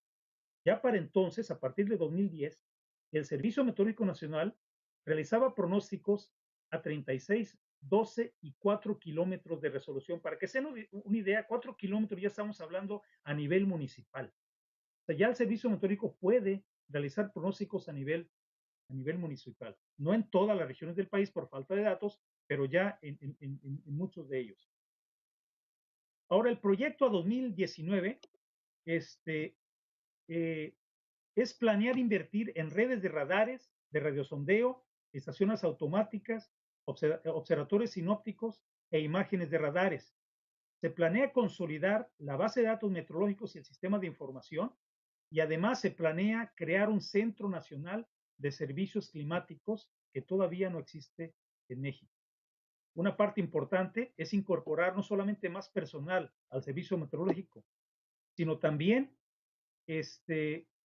S2: Ya para entonces, a partir de 2010, el Servicio Meteorológico Nacional realizaba pronósticos a 36, 12 y 4 kilómetros de resolución. Para que se den una idea, 4 kilómetros ya estamos hablando a nivel municipal. O sea, ya el Servicio Meteorológico puede realizar pronósticos a nivel municipal. No en todas las regiones del país por falta de datos, pero ya en muchos de ellos. Ahora, el proyecto a 2019 es planear invertir en redes de radares, de radiosondeo, estaciones automáticas, observatorios sinópticos e imágenes de radares. Se planea consolidar la base de datos meteorológicos y el sistema de información, y además se planea crear un Centro Nacional de Servicios Climáticos que todavía no existe en México. Una parte importante es incorporar no solamente más personal al servicio meteorológico, sino también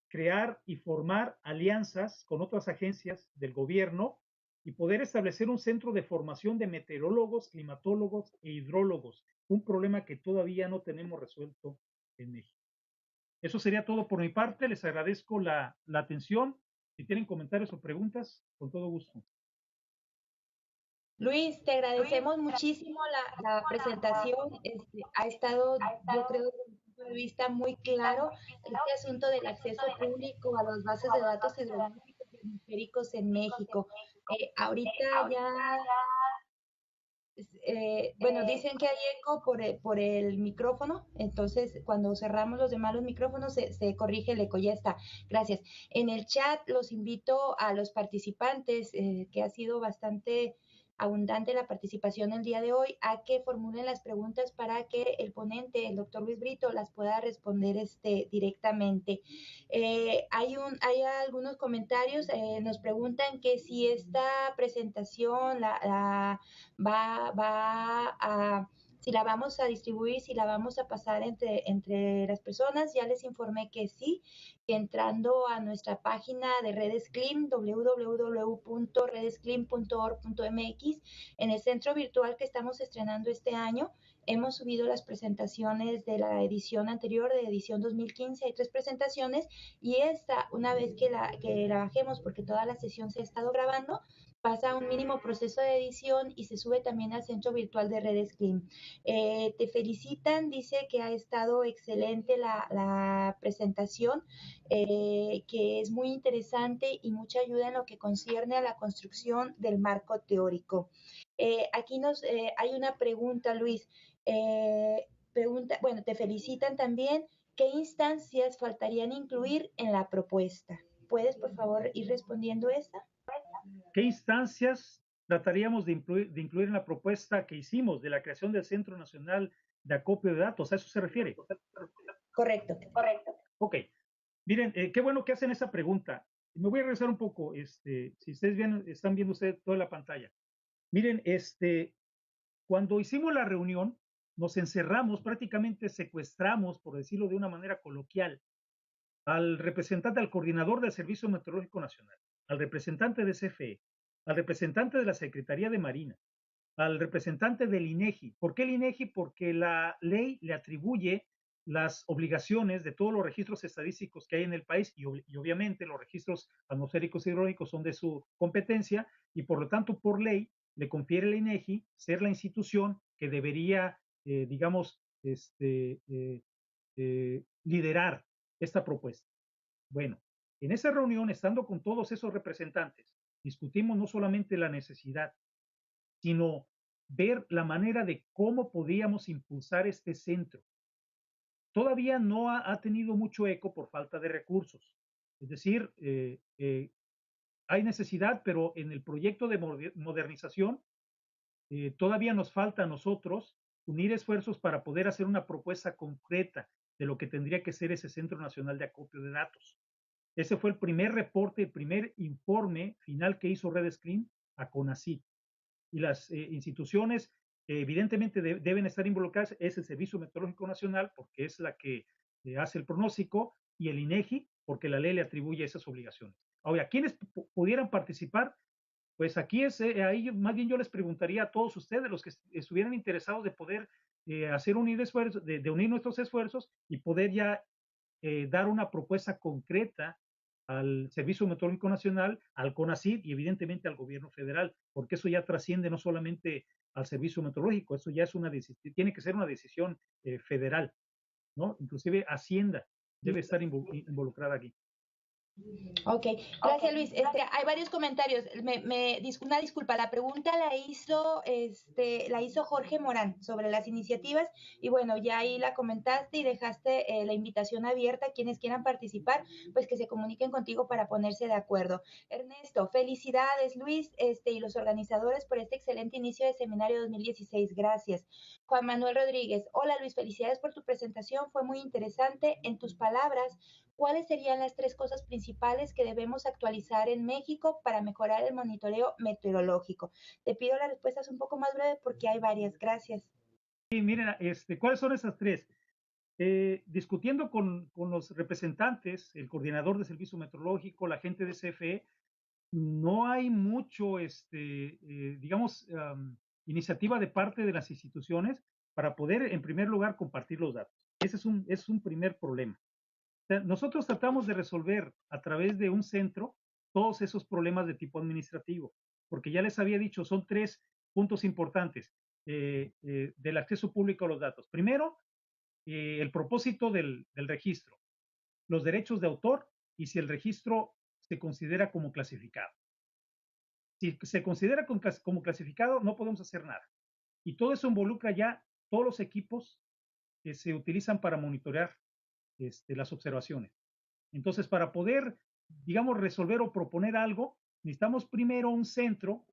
S2: crear y formar alianzas con otras agencias del gobierno y poder establecer un centro de formación de meteorólogos, climatólogos e hidrólogos, un problema que todavía no tenemos resuelto en México. Eso sería todo por mi parte. Les agradezco la atención. Si tienen comentarios o preguntas, con todo gusto.
S3: Luis, te agradecemos muchísimo la presentación. Ha estado, yo creo, desde mi punto de vista muy claro este asunto del acceso público a las bases de datos hidrológicos y atmosféricos en México. Ahorita ya, bueno, dicen que hay eco por el micrófono, entonces cuando cerramos los demás los micrófonos se corrige el eco, ya está. Gracias. En el chat los invito a los participantes, que ha sido bastante abundante la participación el día de hoy, a que formulen las preguntas para que el ponente, el doctor Luis Brito, las pueda responder directamente. Hay algunos comentarios, nos preguntan que si esta presentación va a si la vamos a distribuir, si la vamos a pasar entre las personas. Ya les informé que sí, que entrando a nuestra página de Redes CLIM, www.redesclim.org.mx, en el centro virtual que estamos estrenando este año, hemos subido las presentaciones de la edición anterior, de edición 2015, hay 3 presentaciones, y esta, una vez que la bajemos, porque toda la sesión se ha estado grabando, pasa un mínimo proceso de edición y se sube también al centro virtual de Redes CLIM. Te felicitan, dice que ha estado excelente la presentación, que es muy interesante y mucha ayuda en lo que concierne a la construcción del marco teórico. Aquí hay una pregunta, Luis. Bueno, te felicitan también. ¿Qué instancias faltarían incluir en la propuesta? ¿Puedes, por favor, ir respondiendo esta?
S2: ¿Qué instancias trataríamos de incluir en la propuesta que hicimos de la creación del Centro Nacional de Acopio de Datos? ¿A eso se refiere?
S3: Correcto.
S2: Ok. Miren, qué bueno que hacen esa pregunta. Me voy a regresar un poco, si ustedes están viendo ustedes toda la pantalla. Miren, cuando hicimos la reunión, nos encerramos, prácticamente secuestramos, por decirlo de una manera coloquial, al representante, al coordinador del Servicio Meteorológico Nacional, al representante de CFE, al representante de la Secretaría de Marina, al representante del INEGI. ¿Por qué el INEGI? Porque la ley le atribuye las obligaciones de todos los registros estadísticos que hay en el país y obviamente los registros atmosféricos y hidrológicos son de su competencia y por lo tanto por ley le confiere el INEGI ser la institución que debería, digamos, liderar esta propuesta. Bueno, en esa reunión, estando con todos esos representantes, discutimos no solamente la necesidad, sino ver la manera de cómo podíamos impulsar este centro. Todavía no ha tenido mucho eco por falta de recursos. Es decir, hay necesidad, pero en el proyecto de modernización todavía nos falta a nosotros unir esfuerzos para poder hacer una propuesta concreta de lo que tendría que ser ese Centro Nacional de Acopio de Datos. Ese fue el primer reporte, el primer informe final que hizo Redes CLIM a CONACYT. Y las instituciones que evidentemente deben estar involucradas es el Servicio Meteorológico Nacional, porque es la que hace el pronóstico, y el INEGI, porque la ley le atribuye esas obligaciones. Ahora, ¿quiénes pudieran participar? Pues aquí ahí más bien yo les preguntaría a todos ustedes, los que estuvieran interesados de poder hacer unir esfuerzos, de unir nuestros esfuerzos y poder ya dar una propuesta concreta al Servicio Meteorológico Nacional, al CONACYT y evidentemente al gobierno federal, porque eso ya trasciende no solamente al Servicio Meteorológico, eso ya es tiene que ser una decisión federal, ¿no? Inclusive Hacienda debe estar involucrada aquí.
S3: Ok, gracias Luis. Hay varios comentarios. Una disculpa, la pregunta la hizo Jorge Morán sobre las iniciativas y bueno, ya ahí la comentaste y dejaste la invitación abierta a quienes quieran participar, pues que se comuniquen contigo para ponerse de acuerdo. Ernesto, felicidades Luis y los organizadores por este excelente inicio de seminario 2016. Gracias. Juan Manuel Rodríguez, hola Luis, felicidades por tu presentación, fue muy interesante. En tus palabras, ¿cuáles serían las 3 cosas principales que debemos actualizar en México para mejorar el monitoreo meteorológico? Te pido las respuestas un poco más breves porque hay varias. Gracias.
S2: Sí, miren, ¿cuáles son esas 3? Discutiendo con los representantes, el coordinador de servicio meteorológico, la gente de CFE, no hay mucho, digamos, iniciativa de parte de las instituciones para poder, en primer lugar, compartir los datos. Ese es un primer problema. O sea, nosotros tratamos de resolver a través de un centro todos esos problemas de tipo administrativo, porque ya les había dicho, son 3 puntos importantes del acceso público a los datos. Primero, el propósito del registro, los derechos de autor y si el registro se considera como clasificado. Si se considera como clasificado, no podemos hacer nada. Y todo eso involucra ya todos los equipos que se utilizan para monitorear las observaciones. Entonces, para poder, digamos, resolver o proponer algo, necesitamos primero un centro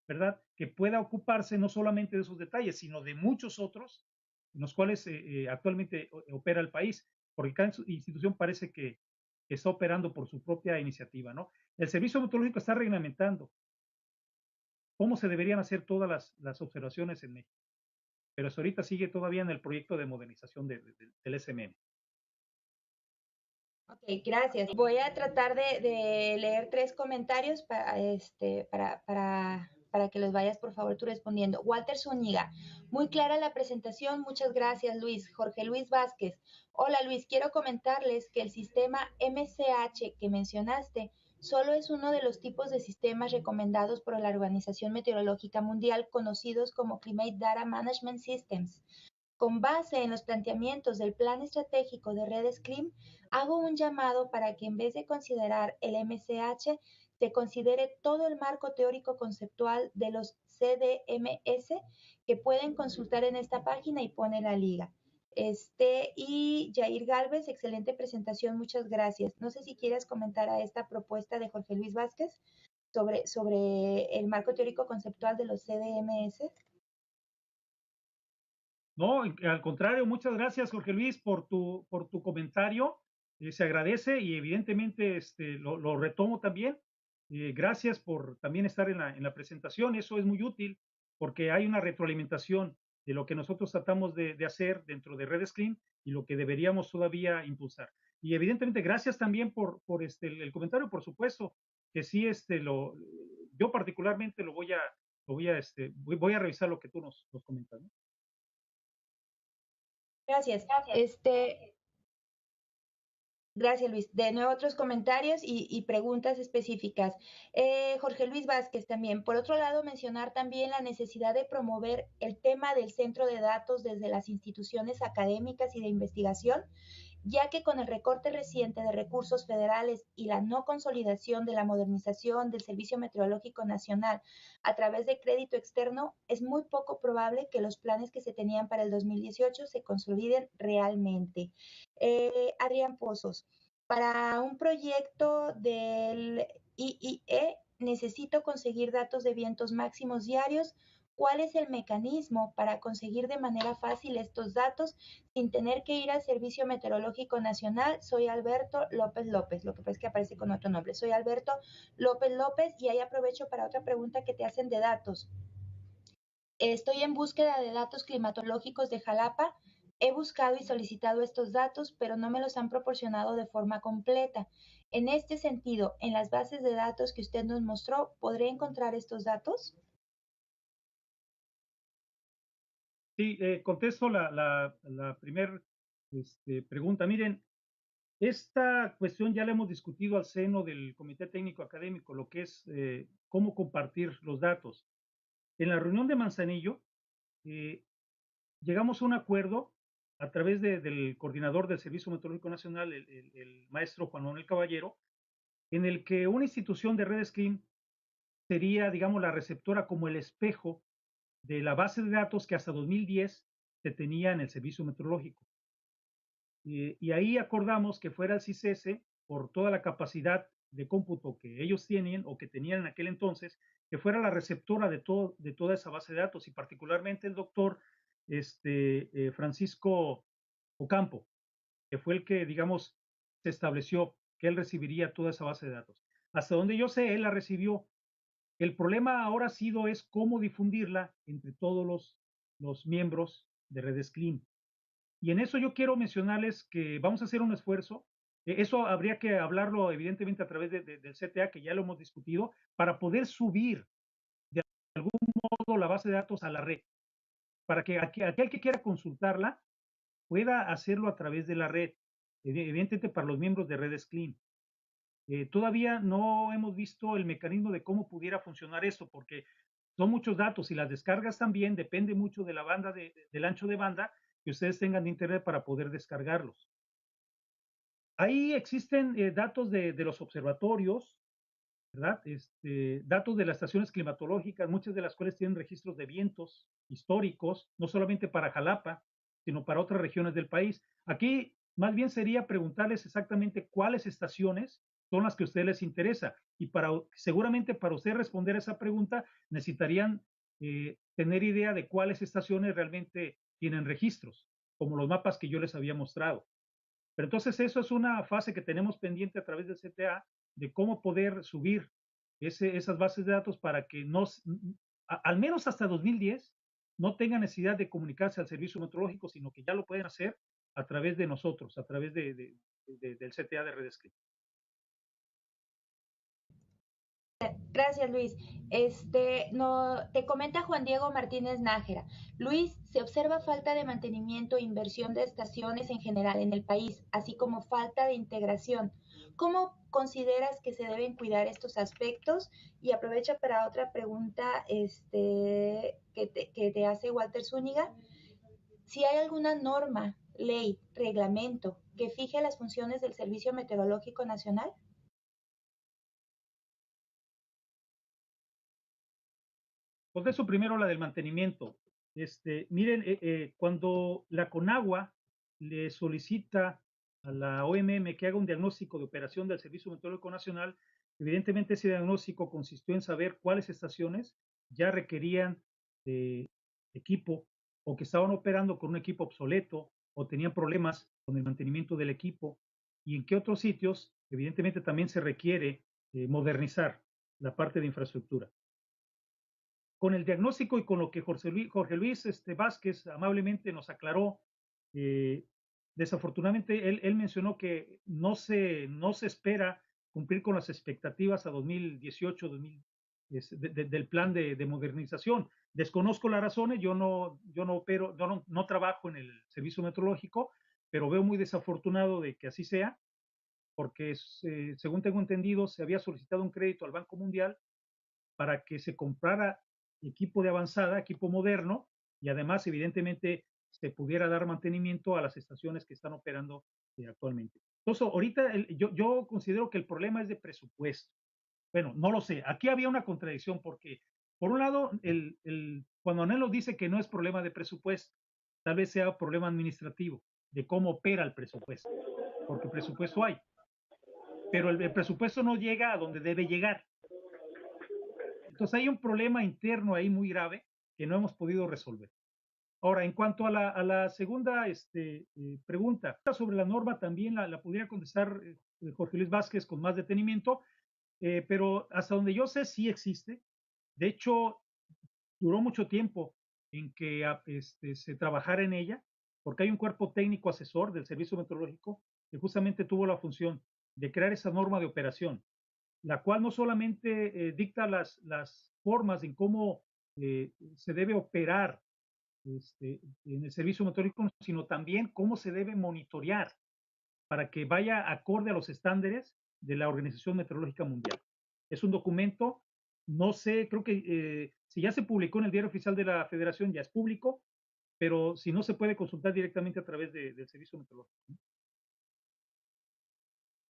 S2: ¿verdad? Que pueda ocuparse no solamente de esos detalles, sino de muchos otros en los cuales actualmente opera el país, porque cada institución parece que está operando por su propia iniciativa, ¿no? El Servicio Meteorológico está reglamentando cómo se deberían hacer todas las observaciones en México, pero eso ahorita sigue todavía en el proyecto de modernización del SMM.
S3: Ok, gracias. Voy a tratar de leer 3 comentarios para que los vayas, por favor, tú respondiendo. Walter Zúñiga, muy clara la presentación, muchas gracias, Luis. Jorge Luis Vázquez, hola, Luis, quiero comentarles que el sistema MCH que mencionaste solo es uno de los tipos de sistemas recomendados por la Organización Meteorológica Mundial conocidos como Climate Data Management Systems. Con base en los planteamientos del Plan Estratégico de Redes CLIM, hago un llamado para que en vez de considerar el MCH, se considere todo el marco teórico conceptual de los CDMS que pueden consultar en esta página y pone la liga. Y Jair Galvez, excelente presentación, muchas gracias. No sé si quieres comentar a esta propuesta de Jorge Luis Vázquez sobre el marco teórico conceptual de los CDMS.
S2: No, al contrario, muchas gracias, Jorge Luis, por tu comentario. Se agradece y evidentemente lo retomo también. Gracias por también estar en la presentación. Eso es muy útil porque hay una retroalimentación de lo que nosotros tratamos de hacer dentro de Redes Clean y lo que deberíamos todavía impulsar. Y evidentemente, gracias también por el comentario, por supuesto, que sí, yo particularmente voy a revisar lo que tú nos comentas, ¿no?
S3: Gracias. Gracias, Luis. De nuevo, otros comentarios y preguntas específicas. Jorge Luis Vázquez también. Por otro lado, mencionar también la necesidad de promover el tema del centro de datos desde las instituciones académicas y de investigación, ya que con el recorte reciente de recursos federales y la no consolidación de la modernización del Servicio Meteorológico Nacional a través de crédito externo, es muy poco probable que los planes que se tenían para el 2018 se consoliden realmente. Adrián Pozos, para un proyecto del IIE necesito conseguir datos de vientos máximos diarios. ¿Cuál es el mecanismo para conseguir de manera fácil estos datos sin tener que ir al Servicio Meteorológico Nacional? Soy Alberto López López, lo que pasa es que aparece con otro nombre. Soy Alberto López López y ahí aprovecho para otra pregunta que te hacen de datos. Estoy en búsqueda de datos climatológicos de Jalapa. He buscado y solicitado estos datos, pero no me los han proporcionado de forma completa. En este sentido, en las bases de datos que usted nos mostró, ¿podré encontrar estos datos?
S2: Sí, contesto la primera pregunta. Miren, esta cuestión ya la hemos discutido al seno del Comité Técnico Académico, lo que es cómo compartir los datos. En la reunión de Manzanillo, llegamos a un acuerdo a través del coordinador del Servicio Meteorológico Nacional, el maestro Juan Manuel Caballero, en el que una institución de redes CLIM sería, digamos, la receptora como el espejo de la base de datos que hasta 2010 se tenía en el Servicio Meteorológico. Y ahí acordamos que fuera el CICESE, por toda la capacidad de cómputo que ellos tienen o que tenían en aquel entonces, que fuera la receptora de toda esa base de datos y particularmente el doctor Francisco Ocampo, que fue el que, digamos, se estableció que él recibiría toda esa base de datos. Hasta donde yo sé, él la recibió. El problema ahora ha sido es cómo difundirla entre todos los miembros de Redes Clean. Y en eso yo quiero mencionarles que vamos a hacer un esfuerzo. Eso habría que hablarlo evidentemente a través del CTA, que ya lo hemos discutido, para poder subir de algún modo la base de datos a la red, para que aquel que quiera consultarla pueda hacerlo a través de la red, evidentemente para los miembros de Redes Clean. Todavía no hemos visto el mecanismo de cómo pudiera funcionar esto, porque son muchos datos y las descargas también depende mucho de la banda del ancho de banda que ustedes tengan de internet para poder descargarlos. Ahí existen datos de los observatorios, ¿verdad? Datos de las estaciones climatológicas, muchas de las cuales tienen registros de vientos históricos, no solamente para Jalapa, sino para otras regiones del país. Aquí más bien sería preguntarles exactamente cuáles estaciones son las que a ustedes les interesa. Y seguramente para usted responder a esa pregunta necesitarían tener idea de cuáles estaciones realmente tienen registros, como los mapas que yo les había mostrado. Pero entonces eso es una fase que tenemos pendiente a través del CTA, de cómo poder subir esas bases de datos para que al menos hasta 2010 no tengan necesidad de comunicarse al servicio meteorológico, sino que ya lo pueden hacer a través de nosotros, a través del CTA de Redescript.
S3: Gracias, Luis. Te comenta Juan Diego Martínez Nájera. Luis, se observa falta de mantenimiento e inversión de estaciones en general en el país, así como falta de integración. ¿Cómo consideras que se deben cuidar estos aspectos? Y aprovecho para otra pregunta que te hace Walter Zúñiga. Si hay alguna norma, ley, reglamento que fije las funciones del Servicio Meteorológico Nacional.
S2: Pues eso primero, la del mantenimiento. Miren, cuando la Conagua le solicita a la OMM que haga un diagnóstico de operación del Servicio Meteorológico Nacional, evidentemente ese diagnóstico consistió en saber cuáles estaciones ya requerían de equipo o que estaban operando con un equipo obsoleto o tenían problemas con el mantenimiento del equipo y en qué otros sitios, evidentemente también se requiere modernizar la parte de infraestructura. Con el diagnóstico y con lo que Jorge Luis Vázquez amablemente nos aclaró, desafortunadamente él mencionó que no se espera cumplir con las expectativas a 2018, del plan de modernización. Desconozco las razones, yo no opero, no trabajo en el servicio meteorológico, pero veo muy desafortunado de que así sea, porque según tengo entendido, se había solicitado un crédito al Banco Mundial para que se comprara equipo de avanzada, equipo moderno, y además, evidentemente, se pudiera dar mantenimiento a las estaciones que están operando actualmente. Entonces, ahorita yo considero que el problema es de presupuesto. Bueno, no lo sé. Aquí había una contradicción porque, por un lado, Juan Manuel nos dice que no es problema de presupuesto, tal vez sea problema administrativo, de cómo opera el presupuesto, porque presupuesto hay, pero el presupuesto no llega a donde debe llegar. Entonces hay un problema interno ahí muy grave que no hemos podido resolver. Ahora, en cuanto a la segunda pregunta sobre la norma, también la pudiera contestar Jorge Luis Vázquez con más detenimiento, pero hasta donde yo sé sí existe. De hecho, duró mucho tiempo en que se trabajara en ella, porque hay un cuerpo técnico asesor del Servicio Meteorológico que justamente tuvo la función de crear esa norma de operación, la cual no solamente dicta las formas en cómo se debe operar en el servicio meteorológico, sino también cómo se debe monitorear para que vaya acorde a los estándares de la Organización Meteorológica Mundial. Es un documento, no sé, creo que si ya se publicó en el Diario Oficial de la Federación, ya es público, pero si no, se puede consultar directamente a través del Servicio Meteorológico.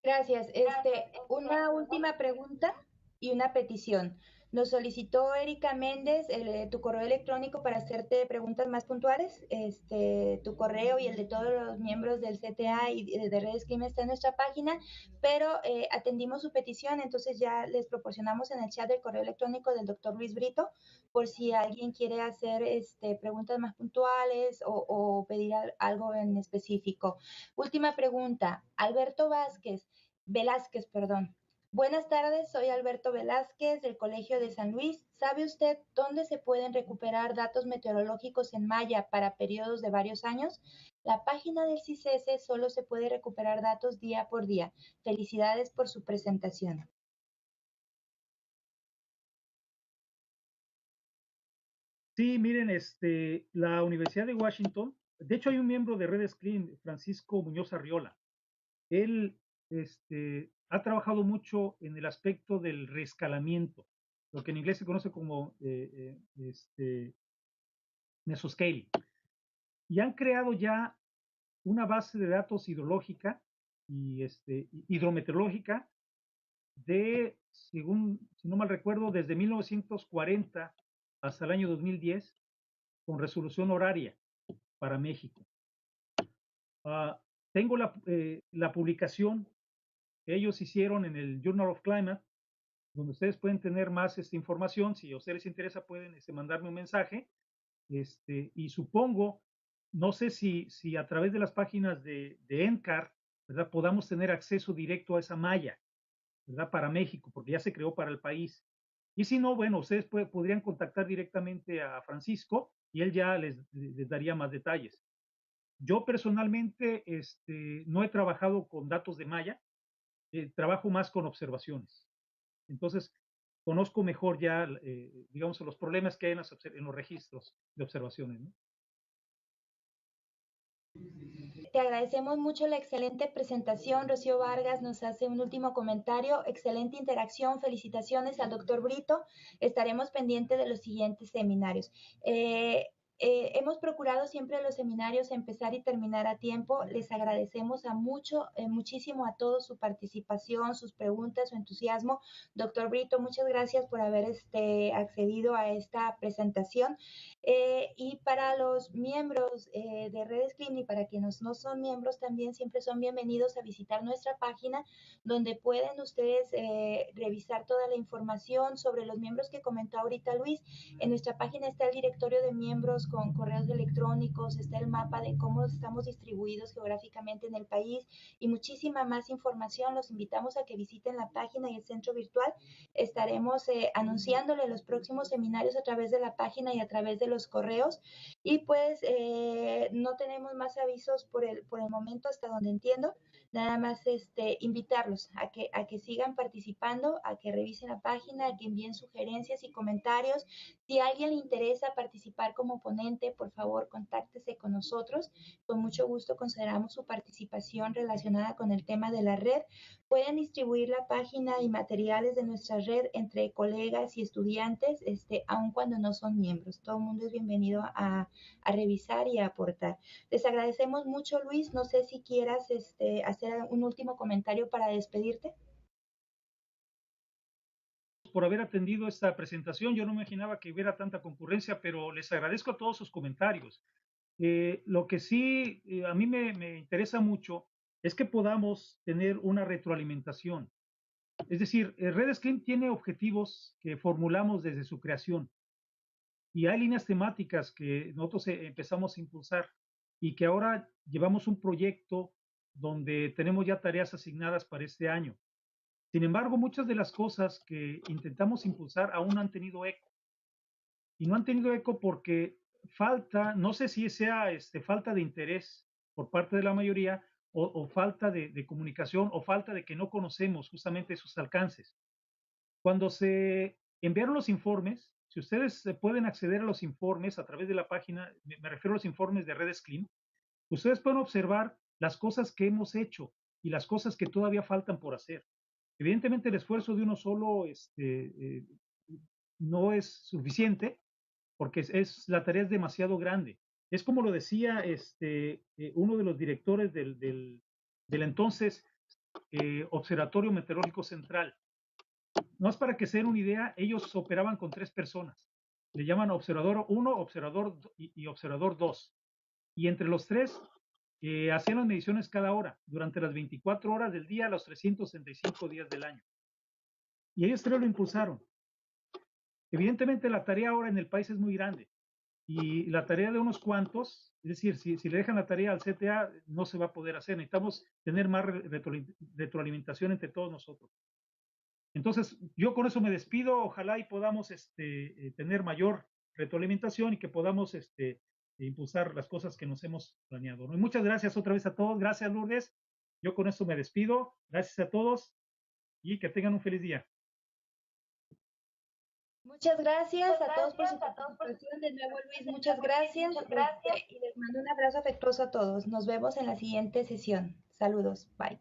S3: Gracias. Una última pregunta y una petición. Nos solicitó Erika Méndez tu correo electrónico para hacerte preguntas más puntuales. Tu correo y el de todos los miembros del CTA y de Redes Clima está en nuestra página, pero atendimos su petición, entonces ya les proporcionamos en el chat el correo electrónico del doctor Luis Brito por si alguien quiere hacer preguntas más puntuales o pedir algo en específico. Última pregunta. Alberto Velázquez, perdón. Buenas tardes, soy Alberto Velázquez del Colegio de San Luis. ¿Sabe usted dónde se pueden recuperar datos meteorológicos en maya para periodos de varios años? La página del CICESE solo se puede recuperar datos día por día. Felicidades por su presentación.
S2: Sí, miren, la Universidad de Washington, de hecho hay un miembro de Redes Clean, Francisco Muñoz Arriola. Él ha trabajado mucho en el aspecto del reescalamiento, lo que en inglés se conoce como mesoscaling. Y han creado ya una base de datos hidrológica y hidrometeorológica de, según, si no mal recuerdo, desde 1940 hasta el año 2010, con resolución horaria para México. Tengo la publicación que ellos hicieron en el Journal of Climate, donde ustedes pueden tener más información. Si a ustedes les interesa, pueden mandarme un mensaje. Y supongo, no sé si a través de las páginas de NCAR, ¿verdad?, podamos tener acceso directo a esa malla, ¿verdad?, para México, porque ya se creó para el país. Y si no, bueno, ustedes podrían contactar directamente a Francisco y él ya les daría más detalles. Yo personalmente no he trabajado con datos de malla, trabajo más con observaciones. Entonces, conozco mejor ya, digamos, los problemas que hay en los registros de observaciones, ¿no?
S3: Te agradecemos mucho la excelente presentación. Rocío Vargas nos hace un último comentario. Excelente interacción. Felicitaciones al doctor Brito. Estaremos pendientes de los siguientes seminarios. Hemos procurado siempre los seminarios empezar y terminar a tiempo. Les agradecemos muchísimo a todos su participación, sus preguntas, su entusiasmo. Doctor Brito, muchas gracias por haber accedido a esta presentación. Y para los miembros de Redes Clean y para quienes no son miembros también, siempre son bienvenidos a visitar nuestra página, donde pueden ustedes revisar toda la información sobre los miembros que comentó ahorita Luis. En nuestra página está el directorio de miembros con correos electrónicos, está el mapa de cómo estamos distribuidos geográficamente en el país y muchísima más información. Los invitamos a que visiten la página y el centro virtual. Estaremos anunciándole los próximos seminarios a través de la página y a través de los correos. Y pues no tenemos más avisos por el momento, hasta donde entiendo. Nada más invitarlos a que sigan participando, a que revisen la página, a que envíen sugerencias y comentarios. Si a alguien le interesa participar como ponente, por favor, contáctese con nosotros. Con mucho gusto consideramos su participación relacionada con el tema de la red. Pueden distribuir la página y materiales de nuestra red entre colegas y estudiantes, aun cuando no son miembros. Todo el mundo es bienvenido a revisar y a aportar. Les agradecemos mucho, Luis. No sé si quieras hacer un último comentario para despedirte.
S2: Por haber atendido esta presentación. Yo no imaginaba que hubiera tanta concurrencia, pero les agradezco todos sus comentarios. Lo que sí a mí me interesa mucho es que podamos tener una retroalimentación. Es decir, Redes Clean tiene objetivos que formulamos desde su creación y hay líneas temáticas que nosotros empezamos a impulsar y que ahora llevamos un proyecto donde tenemos ya tareas asignadas para este año. Sin embargo, muchas de las cosas que intentamos impulsar aún no han tenido eco. Y no han tenido eco porque falta, no sé si sea falta de interés por parte de la mayoría o falta de comunicación o falta de que no conocemos justamente sus alcances. Cuando se enviaron los informes, si ustedes pueden acceder a los informes a través de la página, me refiero a los informes de Redes Clean, ustedes pueden observar las cosas que hemos hecho y las cosas que todavía faltan por hacer. Evidentemente el esfuerzo de uno solo no es suficiente porque la tarea es demasiado grande. Es como lo decía uno de los directores del entonces Observatorio Meteorológico Central. No es para que se den una idea, ellos operaban con 3 personas. Le llaman observador 1, observador y observador 2. Y entre los 3 hacían las mediciones cada hora, durante las 24 horas del día, los 365 días del año. Y ellos 3 lo impulsaron. Evidentemente la tarea ahora en el país es muy grande y la tarea de unos cuantos, es decir, si le dejan la tarea al CTA, no se va a poder hacer. Necesitamos tener más retroalimentación entre todos nosotros. Entonces, yo con eso me despido. Ojalá y podamos tener mayor retroalimentación y que podamos impulsar las cosas que nos hemos planeado, ¿no? Y muchas gracias otra vez a todos. Gracias, Lourdes. Yo con eso me despido. Gracias a todos y que tengan un feliz día.
S3: Muchas gracias a todos por su participación. De nuevo, Luis, muchas gracias. Y les mando un abrazo afectuoso a todos. Nos vemos en la siguiente sesión. Saludos. Bye.